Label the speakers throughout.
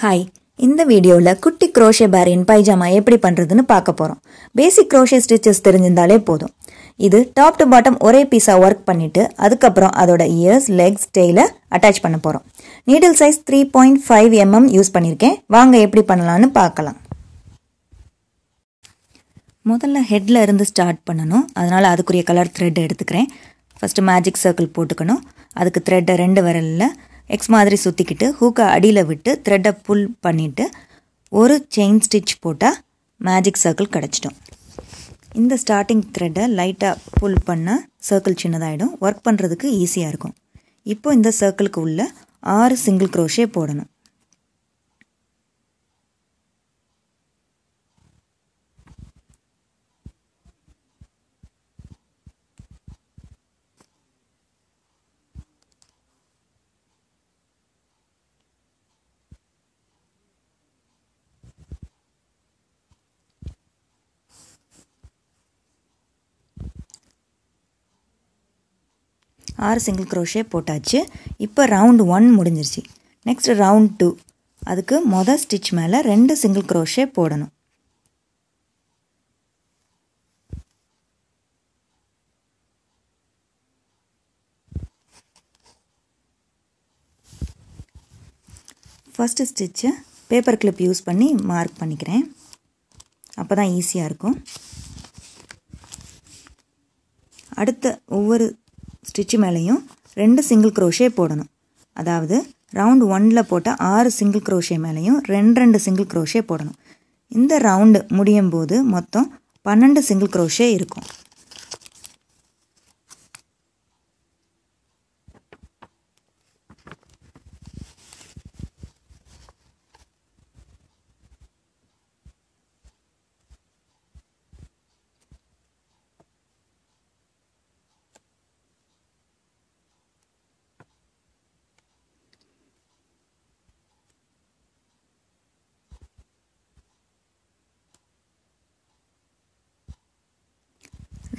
Speaker 1: Hi, இந்த வீடியோவில் குட்டி crochet பேரின் பைஜாமா எப்படி பண்ணுறதுன்னு பார்க்க போகிறோம். பேசிக் crochet ஸ்டிச்சஸ் தெரிஞ்சிருந்தாலே போதும். இது டாப் டு பாட்டம் ஒரே பீஸாக ஒர்க் பண்ணிவிட்டு அதுக்கப்புறம் அதோட இயர்ஸ், லெக்ஸ், டெய்லை அட்டாச் பண்ண போகிறோம். நீடில் சைஸ் 3.5 mm யூஸ் பண்ணியிருக்கேன். வாங்க எப்படி பண்ணலான்னு பார்க்கலாம். முதல்ல ஹெட்டில் இருந்து ஸ்டார்ட் பண்ணணும். அதனால் அதுக்குரிய கலர் த்ரெட் எடுத்துக்கிறேன். ஃபஸ்ட்டு மேஜிக் சர்க்கிள் போட்டுக்கணும். அதுக்கு த்ரெட்டை 2 விரலில் எக்ஸ் மாதிரி சுற்றிக்கிட்டு ஹூக்கை அடியில் விட்டு த்ரெட்டை புல் பண்ணிவிட்டு ஒரு செயின் ஸ்டிச் போட்டால் மேஜிக் சர்க்கிள் கிடச்சிடும். இந்த ஸ்டார்டிங் த்ரெட்டை லைட்டாக புல் பண்ணால் சர்க்கிள் சின்னதாகிடும். ஒர்க் பண்ணுறதுக்கு ஈஸியாக இருக்கும். இப்போ இந்த சர்க்கிளுக்கு உள்ள 6 சிங்கிள் crochet போடணும். சிங்கிள் crochet போட்டாச்சு. இப்போ ரவுண்ட் 1 முடிஞ்சிருச்சு. Next round 2. அதுக்கு மொதல் ஸ்டிச் மேலே 2 சிங்கிள் crochet போடணும். ஃபஸ்ட்டு ஸ்டிச்சை பேப்பர் கிளிப் யூஸ் பண்ணி மார்க் பண்ணிக்கிறேன். அப்போ தான் ஈஸியாக இருக்கும். அடுத்த ஒவ்வொரு ஸ்டிச்சு மேலேயும் 2 சிங்கிள் crochet போடணும். அதாவது ரவுண்ட் 1ல் போட்ட 6 சிங்கிள் crochet மேலேயும் 2 சிங்கிள் crochet போடணும். இந்த ரவுண்டு முடியும் போது மொத்தம் 12 சிங்கிள் crochet இருக்கும்.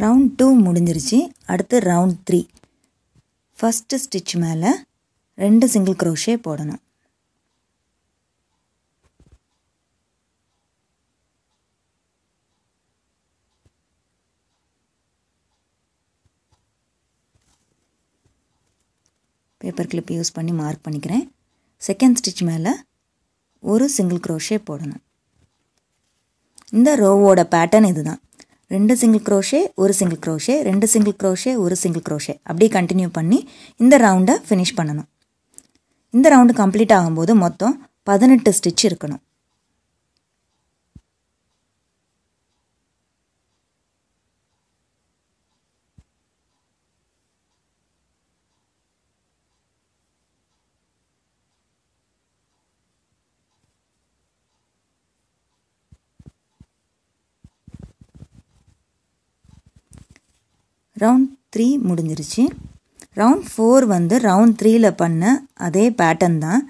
Speaker 1: ரவுண்ட் 2 முடிஞ்சிருச்சு. அடுத்து ரவுண்ட் 3. ஃபஸ்ட்டு ஸ்டிச் மேலே 2 சிங்கிள் crochet போடணும். பேப்பர் கிளிப் யூஸ் பண்ணி மார்க் பண்ணிக்கிறேன். செகண்ட் ஸ்டிச் மேலே ஒரு சிங்கிள் crochet போடணும். இந்த ரோவோட பேட்டர்ன் இதுதான். 2 சிங்கிள் crochet, ஒரு சிங்கிள் crochet, 2 சிங்கிள் crochet, ஒரு சிங்கிள் crochet அப்படியே கண்டினியூ பண்ணி இந்த ரவுண்டை ஃபினிஷ் பண்ணணும். இந்த ரவுண்டு கம்ப்ளீட் ஆகும்போது மொத்தம் 18 ஸ்டிச் இருக்கணும். ரவுண்ட் 3 முடிஞ்சிருச்சு. ரவுண்ட் 4 வந்து ரவுண்ட் 3ல் பண்ண அதே பேட்டர்ன் தான்.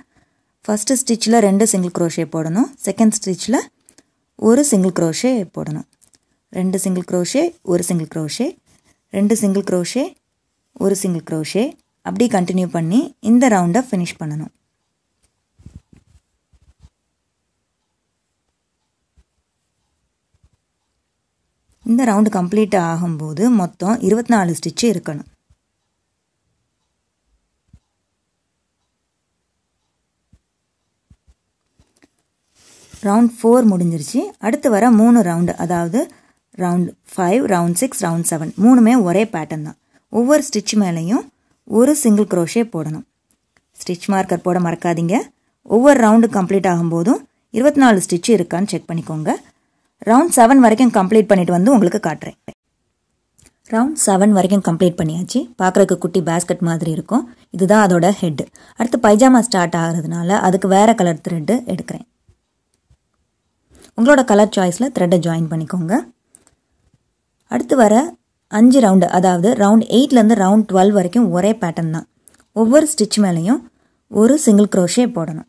Speaker 1: ஃபஸ்ட்டு ஸ்டிச்சில் 2 சிங்கிள் crochet போடணும். செகண்ட் ஸ்டிச்சில் ஒரு சிங்கிள் crochet போடணும். 2 சிங்கிள் crochet, ஒரு சிங்கிள் crochet, 2 சிங்கிள் crochet, ஒரு சிங்கிள் crochet அப்படி கண்டினியூ பண்ணி இந்த ரவுண்டை ஃபினிஷ் பண்ணணும். இந்த ரவுண்டு கம்ப்ளீட் ஆகும்போது மொத்தம் 24 ஸ்டிச்சு இருக்கணும். ரவுண்ட் 4 முடிஞ்சிருச்சு. அடுத்து வர 3 ரவுண்டு, அதாவது ரவுண்ட் 5, ரவுண்ட் 6, ரவுண்ட் 7 மூணுமே ஒரே பேட்டர்ன் தான். ஒவ்வொரு ஸ்டிச் மேலேயும் ஒரு சிங்கிள் crochet போடணும். ஸ்டிச் மார்க்கர் போட மறக்காதீங்க. ஒவ்வொரு ரவுண்டு கம்ப்ளீட் ஆகும்போதும் 24 ஸ்டிச்சு இருக்கான்னு செக் பண்ணிக்கோங்க. ரவுண்ட் 7 வரைக்கும் கம்ப்ளீட் பண்ணிட்டு வந்து உங்களுக்கு காட்டுறேன். ரவுண்ட் 7 வரைக்கும் கம்ப்ளீட் பண்ணியாச்சு. பார்க்குறதுக்கு குட்டி பேஸ்கட் மாதிரி இருக்கும். இதுதான் அதோட ஹெட். அடுத்து பைஜாமா ஸ்டார்ட் ஆகிறதுனால அதுக்கு வேறு கலர் த்ரெட்டு எடுக்கிறேன். உங்களோட கலர் சாய்ஸில் த்ரெட்டை ஜாயின் பண்ணிக்கோங்க. அடுத்து வர 5 ரவுண்டு, அதாவது ரவுண்ட் 8லேருந்து ரவுண்ட் 12 வரைக்கும் ஒரே பேட்டர்ன் தான். ஒவ்வொரு ஸ்டிச் மேலேயும் ஒரு சிங்கிள் crochet போடணும்.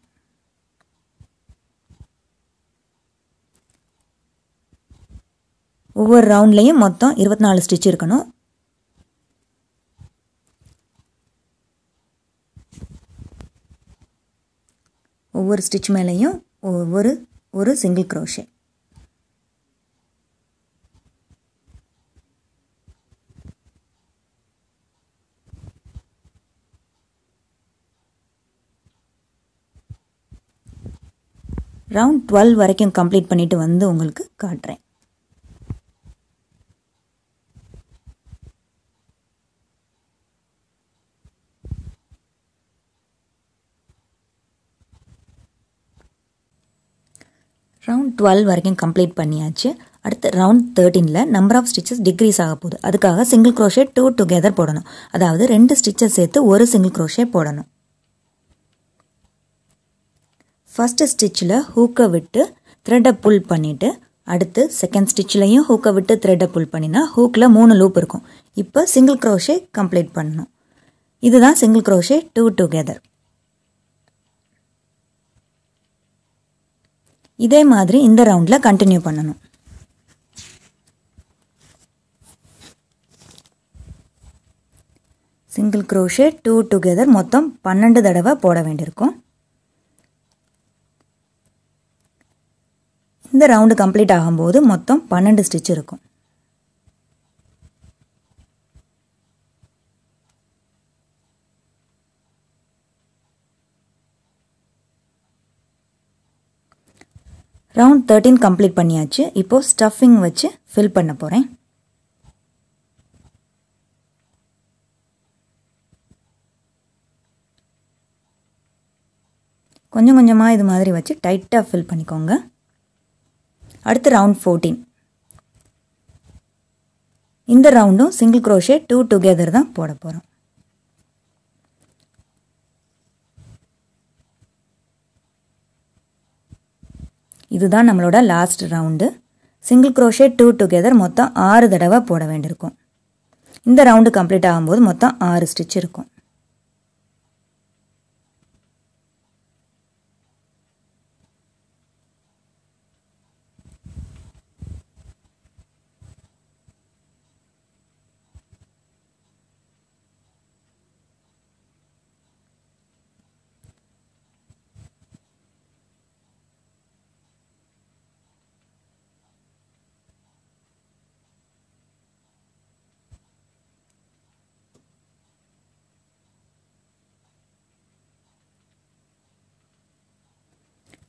Speaker 1: ஒவ்வொரு ரவுண்ட்லேயும் மொத்தம் 24 ஸ்டிச் இருக்கணும். ஒவ்வொரு ஸ்டிச் மேலேயும் ஒரு சிங்கிள் crochet. ரவுண்ட் 12 வரைக்கும் கம்ப்ளீட் பண்ணிட்டு வந்து உங்களுக்கு காட்டுறேன். ரவுண்ட் 12 வரைக்கும் கம்ப்ளீட் பண்ணியாச்சு. அடுத்து ரவுண்ட் 13ல நம்பர் ஆஃப் ஸ்டிச்சஸ் டிக்ரீஸ் ஆக போகுது. அதுக்காக சிங்கிள் crochet 2 டுகெதர் போடணும். அதாவது 2 ஸ்டிச்சஸ் சேர்த்து ஒரு சிங்கிள் crochet போடணும். ஃபர்ஸ்ட் ஸ்டிச்சில் ஹூக்கை விட்டு த்ரெட்டை புல் பண்ணிவிட்டு அடுத்து செகண்ட் ஸ்டிச்லையும் ஹூக்கை விட்டு த்ரெட்டை புல் பண்ணினா ஹூக்கில் 3 லூப் இருக்கும். இப்போ சிங்கிள் crochet கம்ப்ளீட் பண்ணணும். இதுதான் சிங்கிள் crochet 2 டுகெதர். இதே மாதிரி இந்த ரவுண்டில் கண்டினியூ பண்ணணும். சிங்கிள் crochet 2 டுகெதர் மொத்தம் 12 தடவை போட வேண்டியிருக்கும். இந்த ரவுண்டு கம்ப்ளீட் ஆகும்போது மொத்தம் 12 ஸ்டிச் இருக்கும். ரவுண்ட் 13 கம்ப்ளீட் பண்ணியாச்சு. இப்போ ஸ்டஃபிங் வச்சு ஃபில் பண்ண போகிறேன். கொஞ்சம் கொஞ்சமாக இது மாதிரி வச்சு டைட்டாக ஃபில் பண்ணிக்கோங்க. அடுத்து ரவுண்ட் 14. இந்த ரவுண்டும் சிங்கிள் crochet 2 டுகெதர் தான் போட போகிறோம். இதுதான் நம்மளோட last round. Single crochet 2 together மொத்தம் 6 தடவை போட வேண்டியிருக்கும். இந்த ரவுண்டு கம்ப்ளீட் ஆகும்போது மொத்தம் 6 ஸ்டிச் இருக்கும்.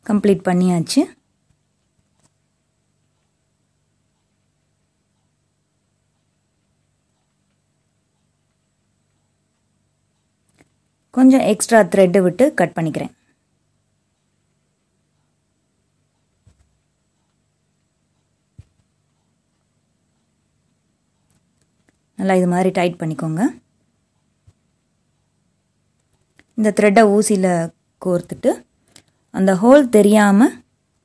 Speaker 1: கம்ப்ளீட் பண்ணியாச்சு. கொஞ்சம் எக்ஸ்ட்ரா த்ரெட் விட்டு கட் பண்ணிக்கிறேன். நல்லா இது மாதிரி டைட் பண்ணிக்கோங்க. இந்த த்ரெட்டை ஊசியில் கோர்த்துட்டு அந்த ஹோல் தெரியாமல்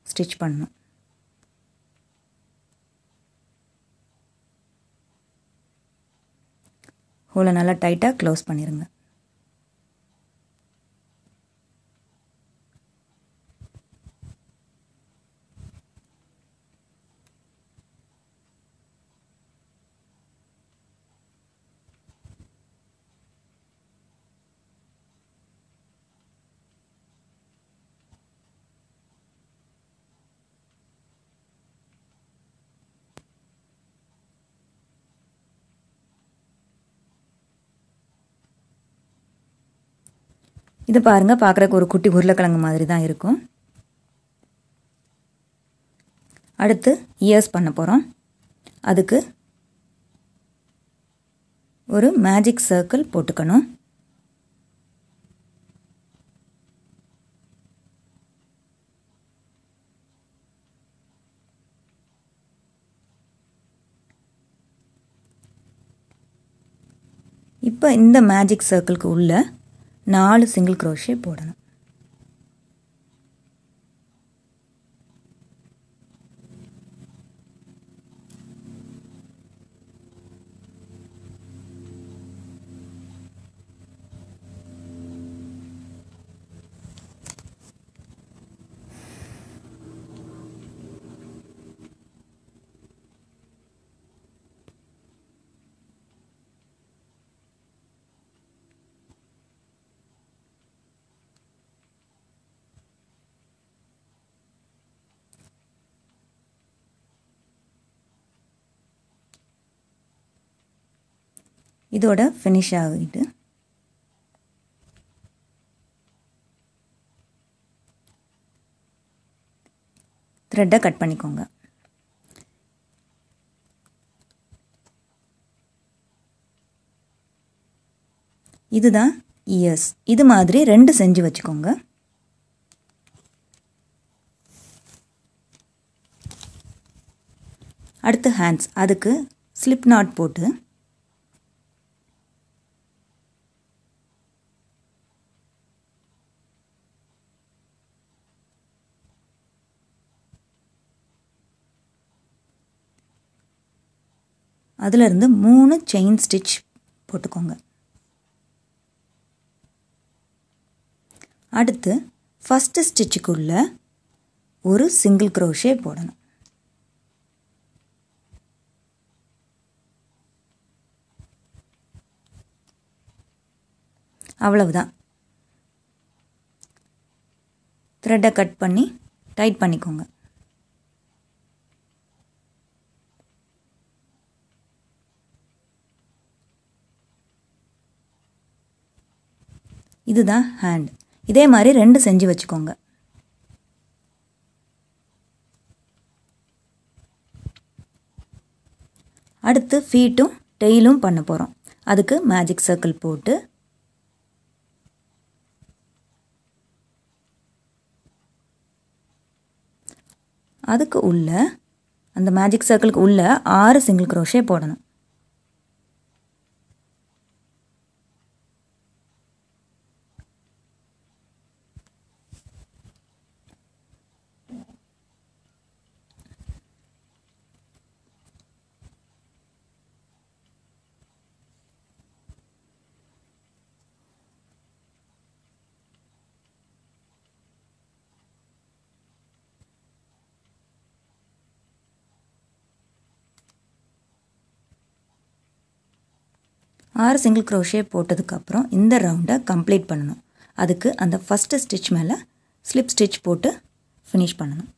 Speaker 1: ஸ்டிச் பண்ணணும். ஹோலை நல்லா டைட்டாக க்ளோஸ் பண்ணிடுங்க. இது பாருங்க, பார்க்குறக்கு ஒரு குட்டி உருளைக்கிழங்கு மாதிரி தான் இருக்கும். அடுத்து இயர்ஸ் பண்ண போகிறோம். அதுக்கு ஒரு மேஜிக் சர்க்கிள் போட்டுக்கணும். இப்போ இந்த மேஜிக் சர்க்கிளுக்கு உள்ள 4 சிங்கிள் crochet போடணும். இதோட ஃபினிஷ் ஆகிட்டு த்ரெட்டை கட் பண்ணிக்கோங்க. இதுதான் இயர்ஸ். இது மாதிரி 2 செஞ்சு வச்சுக்கோங்க. அடுத்து ஹேண்ட்ஸ். அதுக்கு ஸ்லிப் நாட் போட்டு அதிலிருந்து 3 செயின் ஸ்டிச் போட்டுக்கோங்க. அடுத்து ஃபஸ்ட்டு ஸ்டிச்சுக்குள்ள ஒரு சிங்கிள் க்ரோஷே போடணும். அவ்வளவுதான். த்ரெட்டை கட் பண்ணி டைட் பண்ணிக்கோங்க. இதுதான் ஹேண்ட். இதே மாதிரி 2 செஞ்சு வச்சுக்கோங்க. அடுத்து ஃபீட்டும் டெய்லும் பண்ண போகிறோம். அதுக்கு மேஜிக் சர்க்கிள் போட்டு அதுக்கு உள்ள அந்த மேஜிக் சர்க்கிளுக்கு உள்ள 6 சிங்கிள் க்ரோஷே போடணும். ஆறு சிங்கிள் க்ரோஷே போட்டதுக்கப்புறம் இந்த ரவுண்டை கம்ப்ளீட் பண்ணணும். அதுக்கு அந்த ஃபஸ்ட்டு ஸ்டிச் மேலே ஸ்லிப் ஸ்டிச் போட்டு ஃபினிஷ் பண்ணணும்.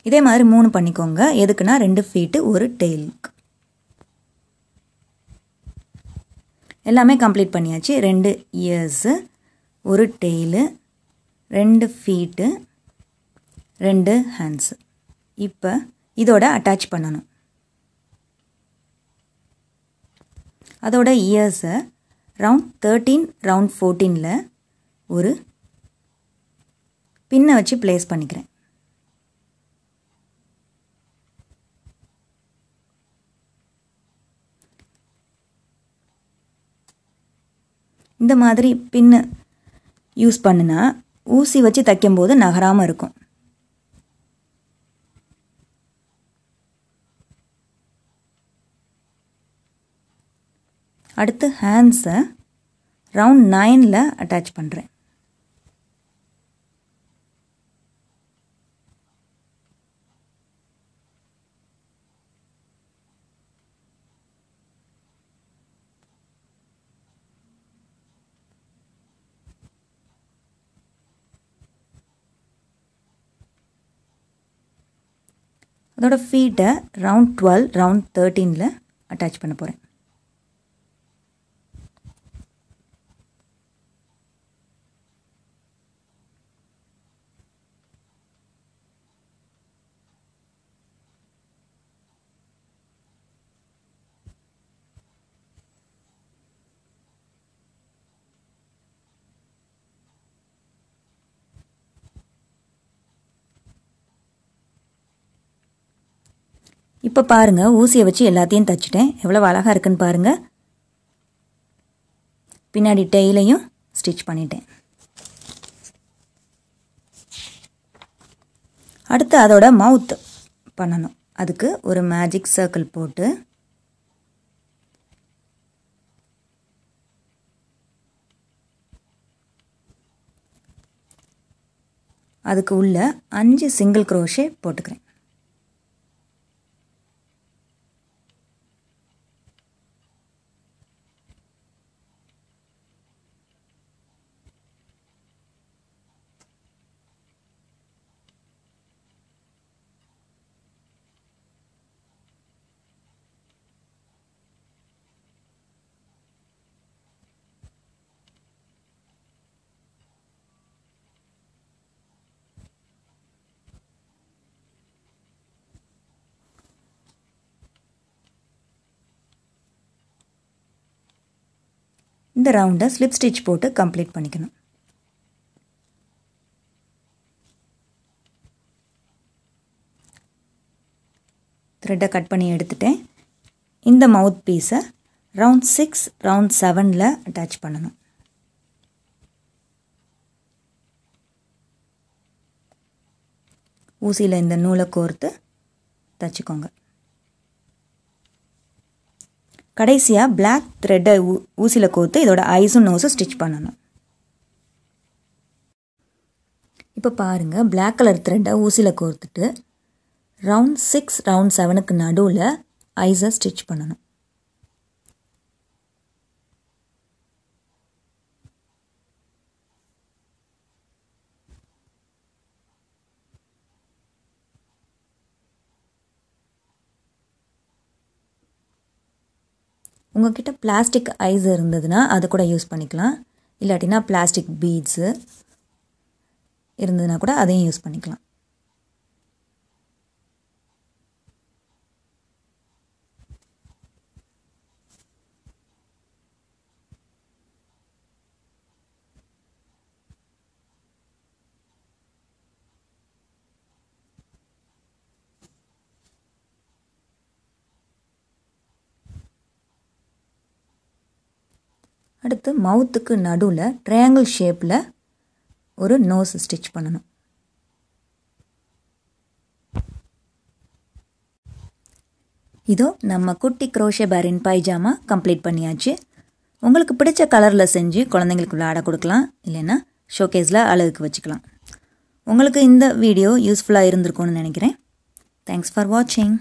Speaker 1: இதே மாதிரி 3 பண்ணிக்கோங்க. எதுக்குன்னா 2 ஃபீட்டு ஒரு டெயிலுக்கு. எல்லாமே கம்ப்ளீட் பண்ணியாச்சு. 2 இயர்ஸு, ஒரு டெய்லு, 2 ஃபீட்டு, 2 ஹேண்ட்ஸு. இப்போ இதோட அட்டாச் பண்ணணும். அதோட இயர்ஸை ரவுண்ட் 13 ரவுண்ட் 14ல் ஒரு பின்னை வச்சு ப்ளேஸ் பண்ணிக்கிறேன். இந்த மாதிரி பின்னு யூஸ் பண்ணுனா ஊசி வச்சு தைக்கும்போது நகராமல் இருக்கும். அடுத்து ஹேண்ட்ஸை ரவுண்ட் 9ல் அட்டாச் பண்ணுறேன். அதோட ஃபீட்டை ரவுண்ட் 12 ரவுண்ட் 13ல் அட்டாச் பண்ண போகிறேன். இப்போ பாருங்கள், ஊசியை வச்சு எல்லாத்தையும் தைச்சிட்டேன். எவ்வளோ அழகாக இருக்குன்னு பாருங்கள். பின்னாடி டெய்லையும் ஸ்டிச் பண்ணிட்டேன். அடுத்து அதோட மவுத் பண்ணணும். அதுக்கு ஒரு மேஜிக் சர்க்கிள் போட்டு அதுக்கு உள்ள 5 சிங்கிள் க்ரோஷே போட்டுக்கிறேன். இந்த ரவுண்டை ஸ்லிப் ஸ்டிச் போட்டு கம்ப்ளீட் பண்ணிக்கணும். த்ரெட்டை கட் பண்ணி எடுத்துட்டேன். இந்த மவுத் பீஸை ரவுண்ட் 6 ரவுண்ட் 7ல் அட்டாச் பண்ணணும். ஊசியில் இந்த நூலை கோர்த்து தச்சுக்கோங்க. கடைசியாக பிளாக் த்ரெட்டை ஊசியில் கோர்த்து இதோட ஐஸும் நோஸும் ஸ்டிச் பண்ணணும். இப்போ பாருங்கள், பிளாக் கலர் த்ரெட்டை ஊசியில் கோர்த்துட்டு ரவுண்ட் 6 ரவுண்ட் 7க்கு நடுவில் ஐஸை ஸ்டிச் பண்ணணும். உங்கள்கிட்ட பிளாஸ்டிக் ஐஸ் இருந்ததுன்னா அது கூட யூஸ் பண்ணிக்கலாம். இல்லாட்டினா பிளாஸ்டிக் பீட்ஸு இருந்ததுன்னா கூட அதையும் யூஸ் பண்ணிக்கலாம். அடுத்து மவுத்துக்கு நடுவில் ட்ரையாங்கிள் ஷேப்பில் ஒரு நோஸ் ஸ்டிச் பண்ணணும். இதோ நம்ம குட்டி க்ரோஷே பேரின் பைஜாமா கம்ப்ளீட் பண்ணியாச்சு. உங்களுக்கு பிடிச்ச கலரில் செஞ்சு குழந்தைங்களுக்கு விளையாட கொடுக்கலாம், இல்லைன்னா ஷோகேஸில் அழகுக்கு வச்சுக்கலாம். உங்களுக்கு இந்த வீடியோ யூஸ்ஃபுல்லாக இருந்திருக்கும்னு நினைக்கிறேன். தேங்க்ஸ் ஃபார் வாட்சிங்.